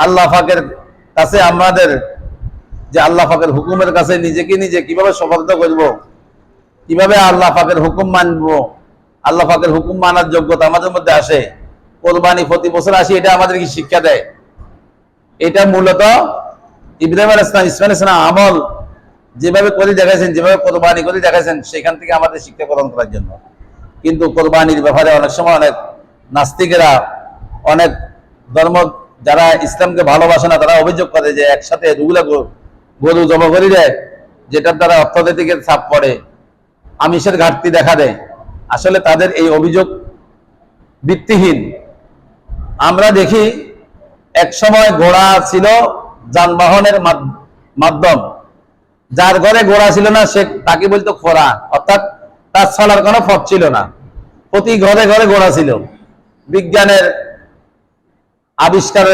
আল্লাহ পাকের কাছে আমাদের যে আল্লাহ পাকের হুকুমের কাছে নিজেকে নিজে কিভাবে সমাপ্ত করব, কিভাবে আল্লাহ পাকের হুকুম মানব, আল্লাহ পাকের হুকুম মানার যোগ্যতা আমাদের মধ্যে আসে, কোরবানি প্রতি বছর আসি, এটা আমাদেরকে শিক্ষা দেয়। এটা মূলত ইব্রাহিম আলাইহিস সালাম, ইসমাঈল আলাইহিস সালাম আমল যেভাবে করে দেখাইছেন, যেভাবে কোরবানি করে দেখাইছেন, সেখান থেকে আমাদের শিক্ষা গ্রহণ করার জন্য। কিন্তু কোরবানির ব্যাপারে অনেক সময় অনেক নাস্তিকেরা, অনেক ধর্ম যারা ইসলামকে ভালোবাসে না, তারা অভিযোগ করে যে একসাথে দুগুলা গরু জমা করে দেয়, যেটার দ্বারা অর্থনৈতিকের চাপ পড়ে, আমিষের ঘাটতি দেখা দেয়। আসলে তাদের এই অভিযোগ ভিত্তিহীন। আমরা দেখি এক সময় ঘোড়া ছিল যানবাহনের মাধ্যম। যার ঘরে ঘোড়া ছিল না সে তাকে বলতো খোড়া, অর্থাৎ তার চলার কোনো পথ ছিল না। প্রতি ঘরে ঘরে ঘোড়া ছিল। বিজ্ঞানের আবিষ্কারের